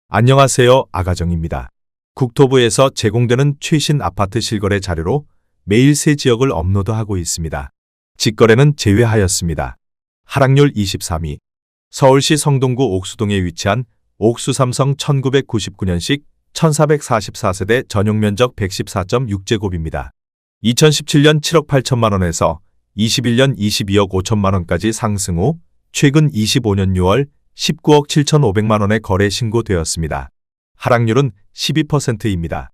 안녕하세요. 아가정입니다. 국토부에서 제공되는 최신 아파트 실거래 자료로 매일 새 지역을 업로드하고 있습니다. 직거래는 제외하였습니다. 하락률 23위. 서울시 성동구 옥수동에 위치한 옥수삼성 1999년식 1444세대 전용면적 114.6제곱입니다. 2017년 7억 8천만 원에서 21년 22억 5천만 원까지 상승 후 최근 25년 6월 19억 7,500만 원의 거래 신고되었습니다. 하락률은 12%입니다.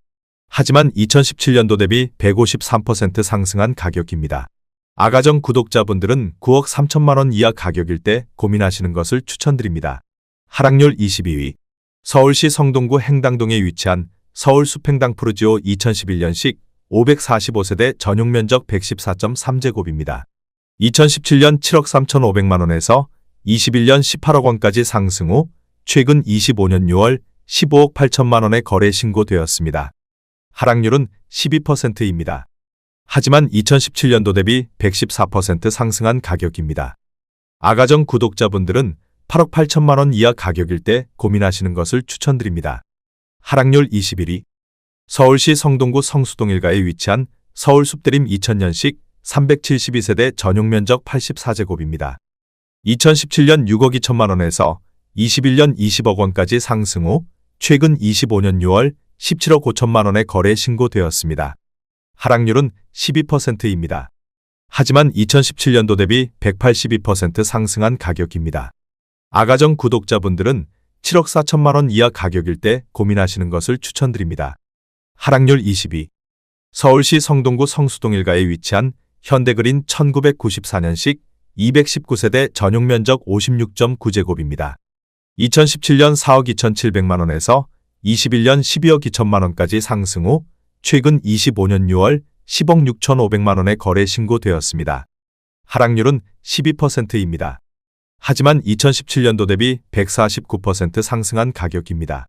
하지만 2017년도 대비 153% 상승한 가격입니다. 아가정 구독자분들은 9억 3천만 원 이하 가격일 때 고민하시는 것을 추천드립니다. 하락률 22위. 서울시 성동구 행당동에 위치한 서울숲행당 푸르지오 2011년식 545세대 전용면적 114.3제곱입니다. 2017년 7억 3,500만 원에서 21년 18억 원까지 상승 후 최근 25년 6월 15억 8천만 원의 거래 신고되었습니다. 하락률은 12%입니다. 하지만 2017년도 대비 114% 상승한 가격입니다. 아가정 구독자분들은 8억 8천만 원 이하 가격일 때 고민하시는 것을 추천드립니다. 하락률 21위. 서울시 성동구 성수동 일가에 위치한 서울숲대림 2000년식 372세대 전용면적 84제곱입니다. 2017년 6억 2천만 원에서 21년 20억 원까지 상승 후 최근 25년 6월 17억 5천만 원의 거래 신고되었습니다. 하락률은 12%입니다. 하지만 2017년도 대비 182% 상승한 가격입니다. 아가정 구독자분들은 7억 4천만 원 이하 가격일 때 고민하시는 것을 추천드립니다. 하락률 22. 서울시 성동구 성수동 일가에 위치한 현대그린 1994년식 219세대 전용면적 56.9제곱입니다. 2017년 4억 2,700만 원에서 21년 12억 2천만 원까지 상승 후 최근 25년 6월 10억 6,500만 원의 거래 신고되었습니다. 하락률은 12%입니다. 하지만 2017년도 대비 149% 상승한 가격입니다.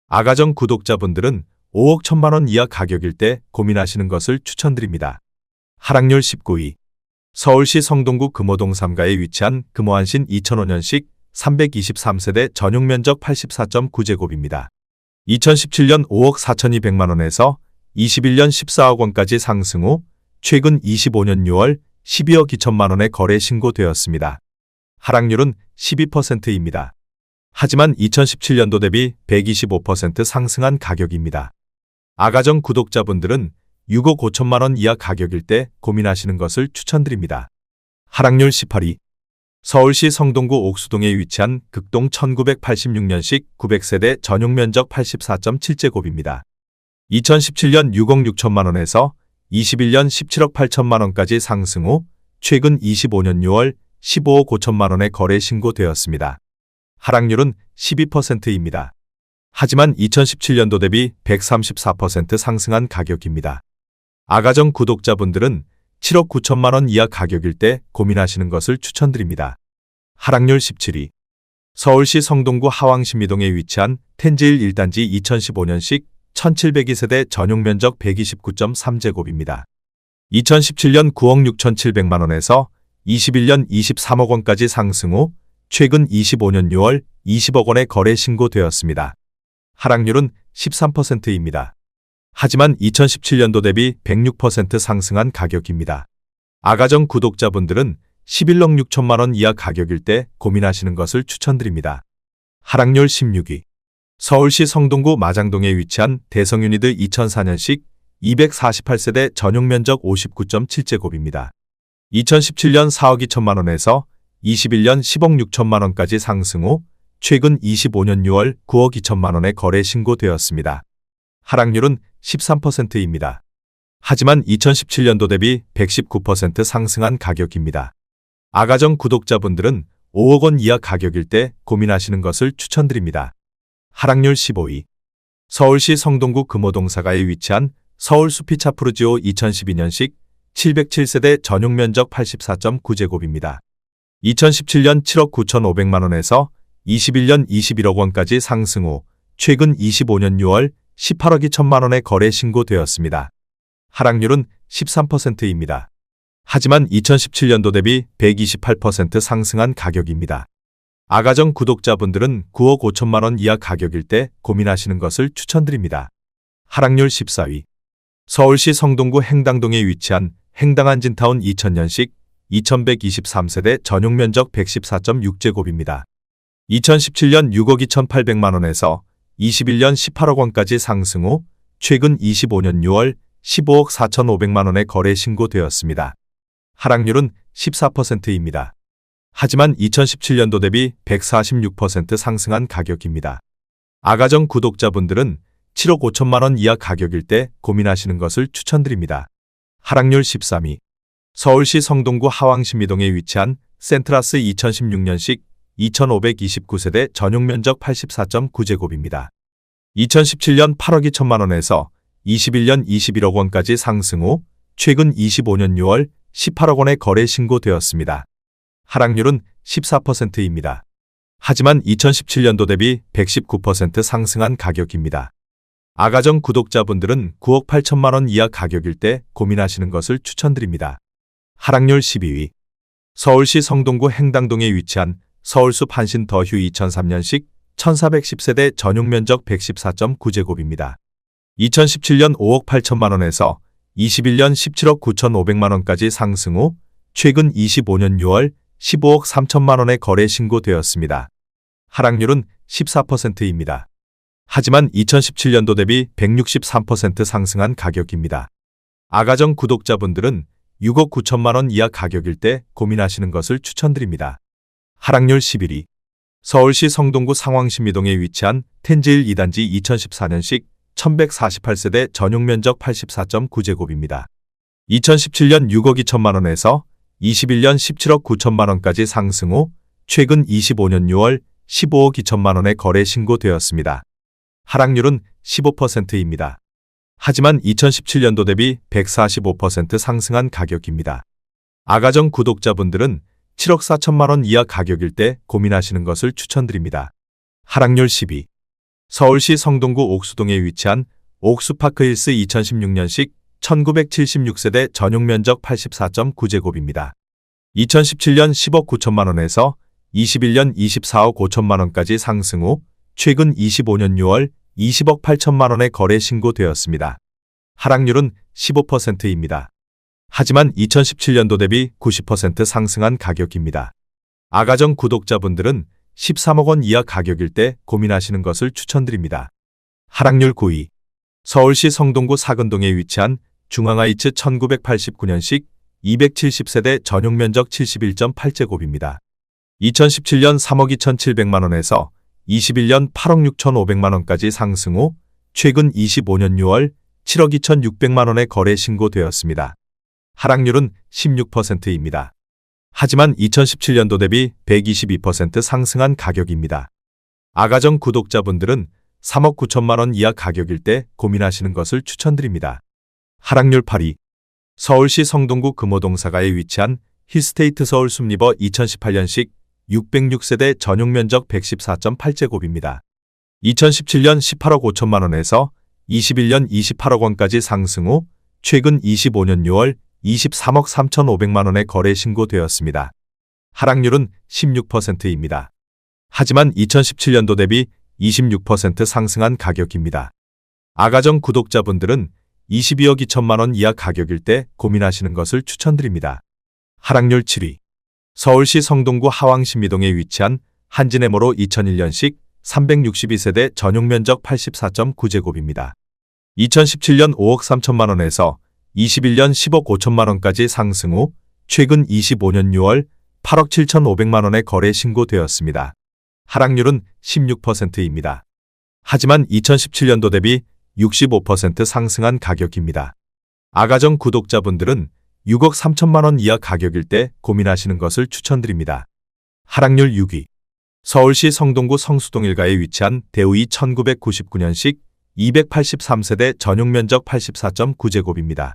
아가정 구독자분들은 5억 1천만 원 이하 가격일 때 고민하시는 것을 추천드립니다. 하락률 19위. 서울시 성동구 금호동 3가에 위치한 금호안신 2005년식 323세대 전용면적 84.9제곱입니다. 2017년 5억 4,200만 원에서 21년 14억 원까지 상승 후 최근 25년 6월 12억 2천만 원의 거래 신고되었습니다. 하락률은 12%입니다. 하지만 2017년도 대비 125% 상승한 가격입니다. 아가정 구독자분들은 6억 5천만 원 이하 가격일 때 고민하시는 것을 추천드립니다. 하락률 18위. 서울시 성동구 옥수동에 위치한 극동 1986년식 900세대 전용면적 84.7제곱입니다. 2017년 6억 6천만 원에서 21년 17억 8천만 원까지 상승 후 최근 25년 6월 15억 5천만 원의 거래 신고되었습니다. 하락률은 12%입니다. 하지만 2017년도 대비 134% 상승한 가격입니다. 아가정 구독자분들은 7억 9천만 원 이하 가격일 때 고민하시는 것을 추천드립니다. 하락률 17위. 서울시 성동구 하왕신미동에 위치한 텐제일 1단지 2015년식 1702세대 전용면적 129.3제곱입니다. 2017년 9억 6,700만 원에서 21년 23억 원까지 상승 후 최근 25년 6월 20억 원의 거래 신고되었습니다. 하락률은 13%입니다. 하지만 2017년도 대비 106% 상승한 가격입니다. 아가정 구독자분들은 11억 6천만 원 이하 가격일 때 고민하시는 것을 추천드립니다. 하락률 16위. 서울시 성동구 마장동에 위치한 대성유니드 2004년식 248세대 전용면적 59.7제곱입니다. 2017년 4억 2천만 원에서 21년 10억 6천만 원까지 상승 후 최근 25년 6월 9억 2천만 원의 거래 신고되었습니다. 하락률은 13%입니다. 하지만 2017년도 대비 119% 상승한 가격입니다. 아가정 구독자분들은 5억 원 이하 가격일 때 고민하시는 것을 추천드립니다. 하락률 15위. 서울시 성동구 금호동 4가에 위치한 서울숲이차 푸르지오 2012년식 707세대 전용면적 84.9제곱입니다. 2017년 7억 9,500만 원에서 21년 21억 원까지 상승 후 최근 25년 6월 18억 2천만 원의 거래 신고되었습니다. 하락률은 13%입니다. 하지만 2017년도 대비 128% 상승한 가격입니다. 아가정 구독자분들은 9억 5천만 원 이하 가격일 때 고민하시는 것을 추천드립니다. 하락률 14위. 서울시 성동구 행당동에 위치한 행당한진타운 2000년식 2123세대 전용 면적 114.6제곱입니다. 2017년 6억 2,800만 원에서 21년 18억 원까지 상승 후 최근 25년 6월 15억 4,500만 원에 거래 신고되었습니다. 하락률은 14%입니다. 하지만 2017년도 대비 146% 상승한 가격입니다. 아가정 구독자분들은 7억 5천만 원 이하 가격일 때 고민하시는 것을 추천드립니다. 하락률 13위. 서울시 성동구 하왕신미동에 위치한 센트라스 2016년식 2529세대 전용 면적 84.9제곱입니다. 2017년 8억 2천만 원에서 21년 21억 원까지 상승 후 최근 25년 6월 18억 원에 거래 신고되었습니다. 하락률은 14%입니다. 하지만 2017년도 대비 119% 상승한 가격입니다. 아가정 구독자분들은 9억 8천만 원 이하 가격일 때 고민하시는 것을 추천드립니다. 하락률 12위. 서울시 성동구 행당동에 위치한 서울숲 한신 더휴 2003년식 1410세대 전용 면적 114.9제곱입니다. 2017년 5억 8천만 원에서 21년 17억 9,500만 원까지 상승 후 최근 25년 6월 15억 3천만 원에 거래 신고되었습니다. 하락률은 14%입니다. 하지만 2017년도 대비 163% 상승한 가격입니다. 아가정 구독자분들은 6억 9천만 원 이하 가격일 때 고민하시는 것을 추천드립니다. 하락률 11위. 서울시 성동구 상황신미동에 위치한 텐지일 2단지 2014년식 1148세대 전용 면적 84.9제곱입니다. 2017년 6억 2천만 원에서 21년 17억 9천만 원까지 상승 후 최근 25년 6월 15억 2천만 원에 거래 신고되었습니다. 하락률은 15%입니다. 하지만 2017년도 대비 145% 상승한 가격입니다. 아가정 구독자분들은 7억 4천만 원 이하 가격일 때 고민하시는 것을 추천드립니다. 하락률 10위. 서울시 성동구 옥수동에 위치한 옥수파크힐스 2016년식 1976세대 전용 면적 84.9제곱입니다. 2017년 10억 9천만 원에서 21년 24억 5천만 원까지 상승 후 최근 25년 6월 20억 8천만 원에 거래 신고되었습니다. 하락률은 15%입니다. 하지만 2017년도 대비 90% 상승한 가격입니다. 아가정 구독자분들은 13억 원 이하 가격일 때 고민하시는 것을 추천드립니다. 하락률 9위. 서울시 성동구 사근동에 위치한 중앙하이츠 1989년식 270세대 전용 면적 71.8제곱입니다. 2017년 3억 2,700만 원에서 21년 8억 6,500만 원까지 상승 후 최근 25년 6월 7억 2,600만 원에 거래 신고되었습니다. 하락률은 16%입니다. 하지만 2017년도 대비 122% 상승한 가격입니다. 아가정 구독자분들은 3억 9천만 원 이하 가격일 때 고민하시는 것을 추천드립니다. 하락률 8위. 서울시 성동구 금호동사가에 위치한 힐스테이트 서울 숲리버 2018년식 606세대 전용 면적 114.8제곱입니다. 2017년 18억 5천만 원에서 21년 28억 원까지 상승 후 최근 25년 6월 23억 3,500만 원에 거래 신고되었습니다. 하락률은 16%입니다. 하지만 2017년도 대비 26% 상승한 가격입니다. 아가정 구독자분들은 22억 2천만 원 이하 가격일 때 고민하시는 것을 추천드립니다. 하락률 7위. 서울시 성동구 하왕신미동에 위치한 한진해모로 2001년식 362세대 전용 면적 84.9제곱입니다. 2017년 5억 3천만 원에서 21년 10억 5천만 원까지 상승 후 최근 25년 6월 8억 7,500만 원에 거래 신고되었습니다. 하락률은 16%입니다. 하지만 2017년도 대비 65% 상승한 가격입니다. 아가정 구독자분들은 6억 3천만 원 이하 가격일 때 고민하시는 것을 추천드립니다. 하락률 6위. 서울시 성동구 성수동 일가에 위치한 대우이 1999년식 283세대 전용 면적 84.9제곱입니다.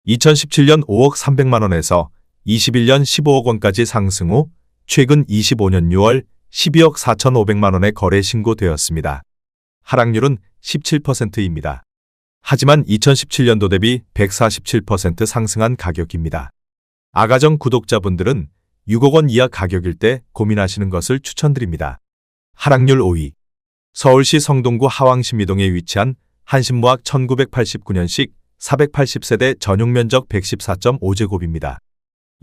2017년 5억 300만 원에서 21년 15억 원까지 상승 후 최근 25년 6월 12억 4,500만 원에 거래 신고되었습니다. 하락률은 17%입니다. 하지만 2017년도 대비 147% 상승한 가격입니다. 아가정 구독자분들은 6억 원 이하 가격일 때 고민하시는 것을 추천드립니다. 하락률 5위. 서울시 성동구 하왕신미동에 위치한 한신무학 1989년식 480세대 전용 면적 114.5제곱입니다.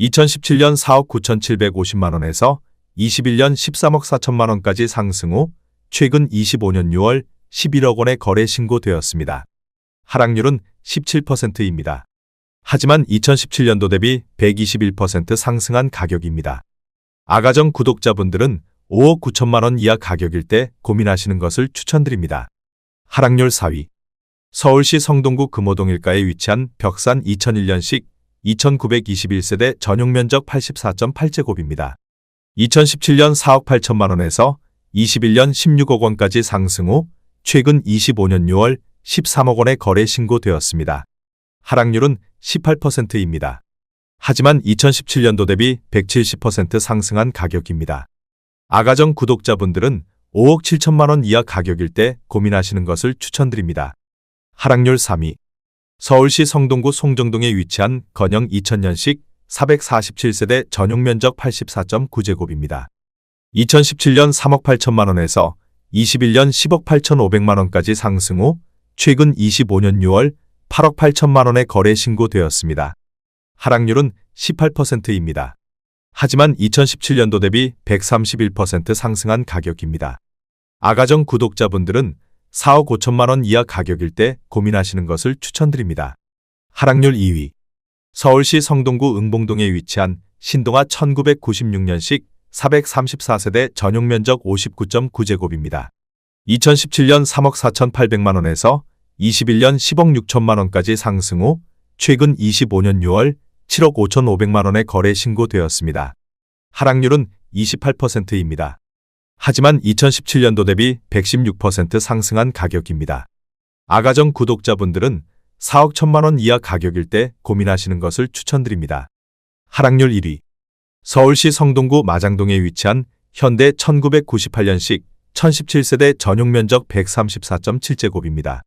2017년 4억 9,750만 원에서 21년 13억 4천만 원까지 상승 후 최근 25년 6월 11억 원에 거래 신고되었습니다. 하락률은 17%입니다. 하지만 2017년도 대비 121% 상승한 가격입니다. 아가정 구독자분들은 5억 9천만 원 이하 가격일 때 고민하시는 것을 추천드립니다. 하락률 4위. 서울시 성동구 금호동 일가에 위치한 벽산 2001년식 2921세대 전용 면적 84.8제곱입니다. 2017년 4억 8천만 원에서 21년 16억 원까지 상승 후 최근 25년 6월 13억 원에 거래 신고되었습니다. 하락률은 18%입니다. 하지만 2017년도 대비 170% 상승한 가격입니다. 아가정 구독자분들은 5억 7천만 원 이하 가격일 때 고민하시는 것을 추천드립니다. 하락률 3위. 서울시 성동구 송정동에 위치한 건영 2000년식 447세대 전용 면적 84.9제곱입니다. 2017년 3억 8천만 원에서 21년 10억 8,500만 원까지 상승 후 최근 25년 6월 8억 8천만 원에 거래 신고되었습니다. 하락률은 18%입니다. 하지만 2017년도 대비 131% 상승한 가격입니다. 아가정 구독자분들은 4억 5천만 원 이하 가격일 때 고민하시는 것을 추천드립니다. 하락률 2위. 서울시 성동구 응봉동에 위치한 신동아 1996년식 434세대 전용 면적 59.9제곱입니다. 2017년 3억 4,800만 원에서 21년 10억 6천만 원까지 상승 후 최근 25년 6월 7억 5,500만 원에 거래 신고되었습니다. 하락률은 28%입니다. 하지만 2017년도 대비 116% 상승한 가격입니다. 아가정 구독자분들은 4억 1천만 원 이하 가격일 때 고민하시는 것을 추천드립니다. 하락률 1위. 서울시 성동구 마장동에 위치한 현대 1998년식 1017세대 전용 면적 134.7제곱입니다.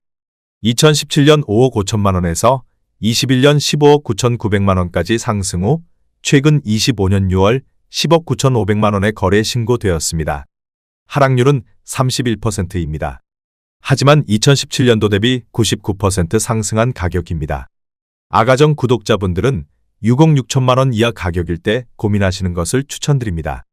2017년 5억 5천만 원에서 21년 15억 9,900만 원까지 상승 후 최근 25년 6월 10억 9,500만 원에 거래 신고되었습니다. 하락률은 31%입니다. 하지만 2017년도 대비 99% 상승한 가격입니다. 아가정 구독자분들은 6억 6천만 원 이하 가격일 때 고민하시는 것을 추천드립니다.